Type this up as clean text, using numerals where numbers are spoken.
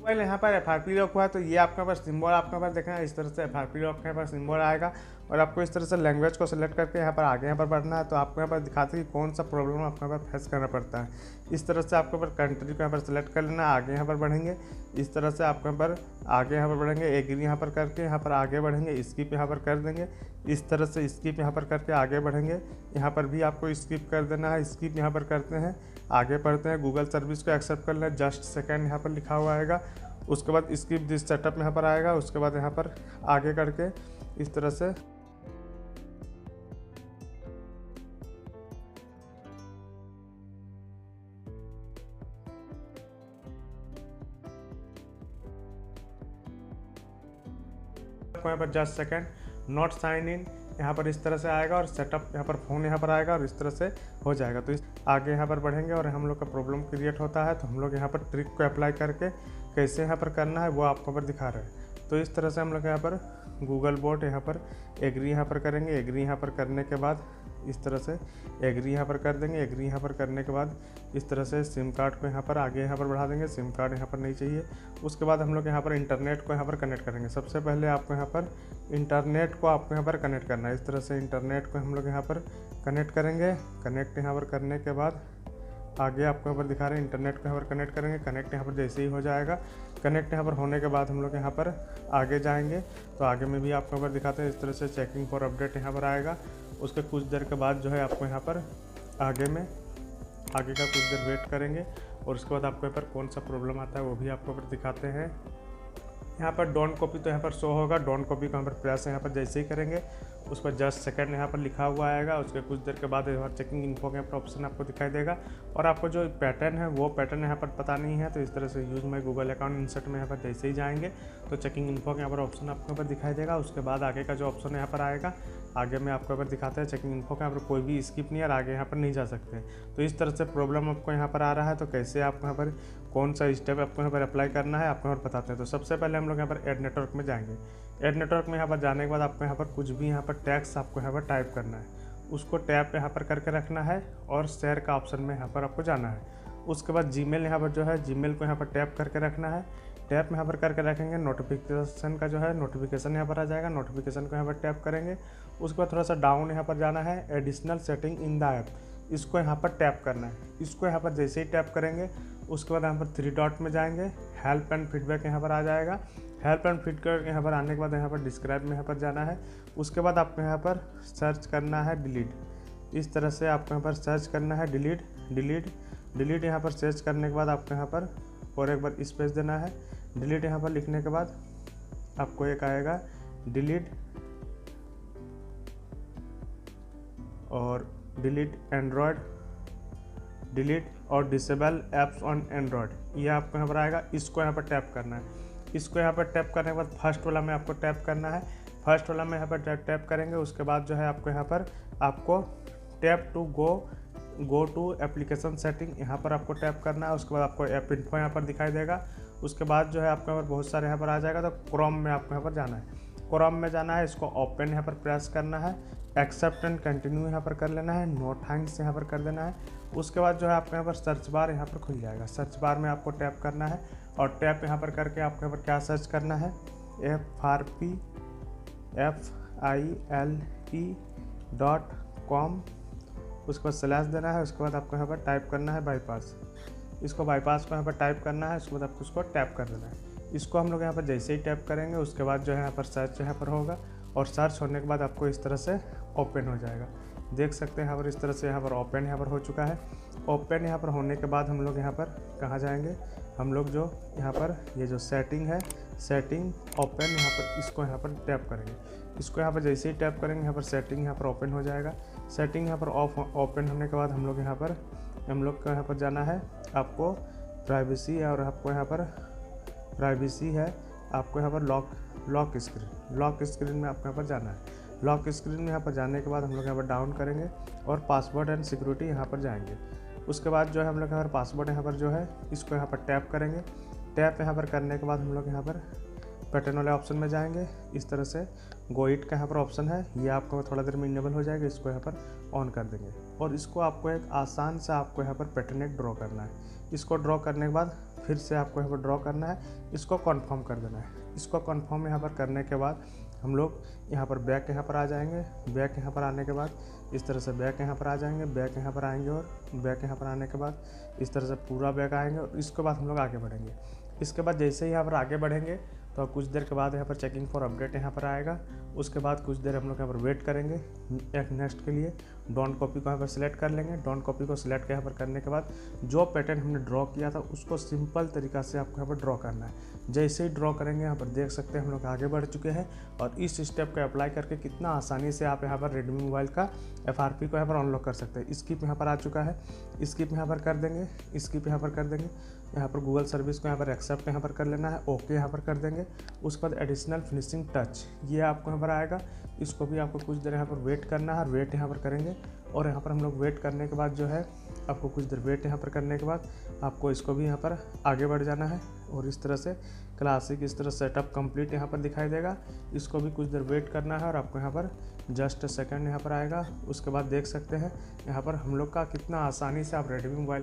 पहले यहाँ पर FRP लॉक हुआ तो ये आपके पास सिंबल आपके पास देखना है, इस तरह से FRP लॉक के पास सिंबल आएगा और आपको इस तरह से लैंग्वेज को सिलेक्ट करके यहाँ पर आगे यहाँ पर बढ़ना है। तो आपको यहाँ पर दिखाते हैं कि कौन सा प्रॉब्लम आपको यहाँ पर फेस करना पड़ता है। इस तरह से आपको यहाँ पर कंट्री को यहाँ पर सिलेक्ट कर लेना, आगे यहाँ पर बढ़ेंगे। इस तरह से आपको यहाँ पर आगे यहाँ पर बढ़ेंगे, एग्री यहाँ पर करके यहाँ पर आगे बढ़ेंगे, स्किप यहाँ पर कर देंगे। इस तरह से स्किप यहाँ पर करके आगे बढ़ेंगे। यहाँ पर भी आपको स्किप कर देना है, स्किप यहाँ पर करते हैं, आगे बढ़ते हैं। गूगल सर्विस को एक्सेप्ट कर लें, जस्ट सेकेंड यहाँ पर लिखा हुआ आएगा। उसके बाद स्किप दिस सेटअप यहाँ पर आएगा। उसके बाद यहाँ पर आगे करके इस तरह से यहाँ पर just second not sign in यहाँ पर इस तरह से आएगा और सेटअप यहाँ पर फ़ोन यहाँ पर आएगा और इस तरह से हो जाएगा। तो इस आगे यहाँ पर बढ़ेंगे और हम लोग का प्रॉब्लम क्रिएट होता है। तो हम लोग यहाँ पर ट्रिक को अप्लाई करके कैसे यहाँ पर करना है वो आपको पर दिखा रहे हैं। तो इस तरह से हम लोग यहाँ पर गूगल बोट यहाँ पर एग्री यहाँ पर करेंगे। एग्री यहाँ पर करने के बाद इस तरह से एग्री यहाँ पर कर देंगे। एग्री यहाँ पर करने के बाद इस तरह से सिम कार्ड को यहाँ पर आगे यहाँ पर बढ़ा देंगे। सिम कार्ड यहाँ पर नहीं चाहिए। उसके बाद हम लोग यहाँ पर इंटरनेट को यहाँ पर कनेक्ट करेंगे। सबसे पहले आपको यहाँ पर इंटरनेट को आपको यहाँ पर कनेक्ट करना है। इस तरह से इंटरनेट को हम लोग यहाँ पर कनेक्ट करेंगे। कनेक्ट यहाँ पर करने के बाद आगे आपको यहाँ पर दिखा रहे हैं इंटरनेट को यहाँ पर कनेक्ट करेंगे। कनेक्ट यहाँ पर जैसे ही हो जाएगा, कनेक्ट यहाँ पर होने के बाद हम लोग यहाँ पर आगे जाएंगे। तो आगे में भी आपको यहाँ पर दिखाते हैं, इस तरह से चेकिंग फॉर अपडेट यहाँ पर आएगा। उसके कुछ देर के बाद जो है आपको यहाँ पर आगे का कुछ देर वेट करेंगे और उसके बाद आपको यहाँ पर कौन सा प्रॉब्लम आता है वो भी आपको यहाँ पर दिखाते हैं। यहाँ पर डोंट कॉपी तो यहाँ पर शो होगा। डोंट कॉपी को यहाँ पर प्रेस यहाँ पर जैसे ही करेंगे उस पर जस्ट सेकंड यहाँ पर लिखा हुआ आएगा। उसके कुछ देर के बाद यहाँ चेकिंग इन्फो का यहाँ पर ऑप्शन आपको दिखाई देगा और आपको जो पैटर्न है वो पैटर्न यहाँ पर पता नहीं है। तो इस तरह से use my Google account insert में यहाँ पर जैसे ही जाएंगे तो चेकिंग इन्फो का यहाँ पर ऑप्शन आपको यहाँ पर दिखाई देगा। उसके बाद आगे का जो ऑप्शन यहाँ पर आएगा, आगे में आपको यहाँ पर दिखाते हैं चेकिंग इन्फो का यहाँ पर कोई भी स्किप नहीं है और आगे यहाँ पर नहीं जा सकते। तो इस तरह से प्रॉब्लम आपको यहाँ पर आ रहा है। तो कैसे आपको यहाँ पर कौन सा स्टेप आपको यहाँ पर अप्लाई करना है आपको यहाँ पर बताते हैं। तो सबसे पहले हम लोग यहाँ पर ऐड नेटवर्क में जाएंगे। ऐड नेटवर्क में यहाँ पर जाने के बाद आपको यहाँ पर कुछ भी यहाँ पर टैक्स आपको यहाँ पर टाइप करना है, उसको टैप यहाँ पर करके रखना है और शेयर का ऑप्शन में यहाँ पर आपको जाना है। उसके बाद जीमेल यहाँ पर जो है जीमेल को यहाँ पर टैप करके रखना है। टैप यहाँ पर करके रखेंगे, नोटिफिकेशन का जो है नोटिफिकेशन यहाँ पर आ जाएगा। नोटिफिकेशन को यहाँ पर टैप करेंगे। उसके बाद थोड़ा सा डाउन यहाँ पर जाना है, additional setting in the app, इसको यहाँ पर टैप करना है। इसको यहाँ पर जैसे ही टैप करेंगे उसके बाद यहाँ पर 3 डॉट में जाएंगे, हेल्प एंड फीडबैक यहाँ पर आ जाएगा। हेल्प एंड फीडबैक यहाँ पर आने के बाद यहाँ पर डिस्क्राइब में यहाँ पर जाना है। उसके बाद आपको यहाँ पर सर्च करना है डिलीट। इस तरह से आपको यहाँ पर सर्च करना है डिलीट यहाँ पर सर्च करने के बाद आपको यहाँ पर और एक बार स्पेस देना है। डिलीट यहाँ पर लिखने के बाद आपको एक आएगा डिलीट और डिलीट एंड्रॉयड, डिलीट और डिसेबल ऐप्स ऑन एंड्रॉयड, ये आपको यहाँ पर आएगा। इसको यहाँ पर टैप करना है। इसको यहाँ पर टैप करने के बाद फर्स्ट वाला में आपको टैप करना है। फर्स्ट वाला में यहाँ पर टैप करेंगे। उसके बाद जो है आपको यहाँ पर tap to go to application setting, यहाँ पर आपको टैप करना है। उसके बाद आपको ऐप इन्फो यहाँ पर दिखाई देगा। उसके बाद जो है आपको यहाँ पर बहुत सारे यहाँ पर आ जाएगा। तो क्रोम में आपको यहाँ पर जाना है। क्रोम में जाना है, इसको ओपन यहाँ पर प्रेस करना है, एक्सेप्ट एंड कंटिन्यू यहाँ पर कर लेना है, नो थैंक्स यहाँ पर कर देना है। उसके बाद जो है आपको यहाँ पर सर्च बार यहाँ पर खुल जाएगा। सर्च बार में आपको टैप करना है और टैप यहाँ पर करके आपको यहाँ पर क्या सर्च करना है, FRPFILE.com, उसके बाद स्लैश देना है। उसके बाद आपको यहाँ पर टाइप करना है बाईपास, इसको बाईपास को यहाँ पर टाइप करना है। उसके बाद आपको उसको टैप कर देना है। इसको हम लोग यहाँ पर जैसे ही टैप करेंगे उसके बाद जो है यहाँ पर सर्च यहाँ पर होगा और सर्च होने के बाद आपको इस तरह से ओपन हो जाएगा। देख सकते हैं यहाँ पर इस तरह से यहाँ पर ओपन यहाँ पर हो चुका है। ओपन यहाँ पर होने के बाद हम लोग यहाँ पर कहाँ जाएंगे, हम लोग जो यहाँ पर ये जो सेटिंग है, सेटिंग ओपन यहाँ पर, इसको यहाँ पर टैप करेंगे। इसको यहाँ पर जैसे ही टैप करेंगे यहाँ पर सेटिंग यहाँ पर ओपन हो जाएगा। सेटिंग यहाँ पर ओपन होने के बाद हम लोग को यहाँ पर जाना है, आपको प्राइवेसी और आपको यहाँ पर प्राइवेसी है, आपको यहाँ पर लॉक स्क्रीन में आपको यहाँ पर जाना है। लॉक स्क्रीन में यहाँ पर जाने के बाद हम लोग यहाँ पर डाउन करेंगे और पासवर्ड एंड सिक्योरिटी यहाँ पर जाएंगे। उसके बाद जो है हम लोग यहाँ पर पासवर्ड यहाँ पर जो है इसको यहाँ पर टैप करेंगे। टैप यहाँ पर करने के बाद हम लोग यहाँ पर पैटर्न वाले ऑप्शन में जाएंगे। इस तरह से गो इट का यहाँ पर ऑप्शन है, ये आपको थोड़ा देर में इनेबल हो जाएगा। इसको यहाँ पर ऑन कर देंगे और इसको आपको एक आसान सा आपको यहाँ पर पैटर्न एक ड्रॉ करना है। इसको ड्रॉ करने के बाद फिर से आपको यहाँ पर ड्रॉ करना है, इसको कन्फर्म कर देना है। इसको कन्फर्म यहाँ पर करने के बाद हम लोग यहाँ पर बैक यहाँ पर आ जाएंगे। बैक यहाँ पर आने के बाद इस तरह से बैक यहाँ पर आ जाएंगे, बैक यहाँ पर आएंगे और बैक यहाँ पर आने के बाद इस तरह से पूरा बैक आएंगे और इसके बाद हम लोग आगे बढ़ेंगे। इसके बाद जैसे ही यहाँ पर आगे बढ़ेंगे तो कुछ देर के बाद यहाँ पर चेकिंग फॉर अपडेट यहाँ पर आएगा। उसके बाद कुछ देर हम लोग यहाँ पर वेट करेंगे एक नेक्स्ट के लिए। डोंट कॉपी को यहाँ पर सिलेक्ट कर लेंगे। डोंट कॉपी को सिलेक्ट यहाँ पर करने के बाद जो पैटर्न हमने ड्रॉ किया था उसको सिंपल तरीका से आपको यहाँ पर ड्रॉ करना है। जैसे ही ड्रॉ करेंगे यहाँ पर देख सकते हैं हम लोग आगे बढ़ चुके हैं और इस स्टेप को अप्लाई करके कितना आसानी से आप यहाँ पर रेडमी मोबाइल का FRP को यहाँ पर अनलॉक कर सकते हैं। स्किप यहाँ पर आ चुका है, स्किप यहाँ पर कर देंगे, स्किप यहाँ पर कर देंगे। यहाँ पर गूगल सर्विस को यहाँ पर एक्सेप्ट यहाँ पर कर लेना है, ओके यहाँ पर कर देंगे। उसके बाद एडिशनल फिनिशिंग टच ये आपको यहाँ पर आएगा, इसको भी आपको कुछ देर यहाँ पर वेट करना है और वेट यहाँ पर करेंगे। और यहाँ पर हम लोग वेट करने के बाद जो है आपको कुछ देर वेट यहाँ पर करने के बाद आपको इसको भी यहाँ पर आगे बढ़ जाना है और इस तरह से क्लासिक इस तरह सेटअप कंप्लीट यहाँ पर दिखाई देगा। इसको भी कुछ देर वेट करना है और आपको यहाँ पर जस्ट सेकंड यहाँ पर आएगा। उसके बाद देख सकते हैं यहाँ पर हम लोग का कितना आसानी से आप रेडमी मोबाइल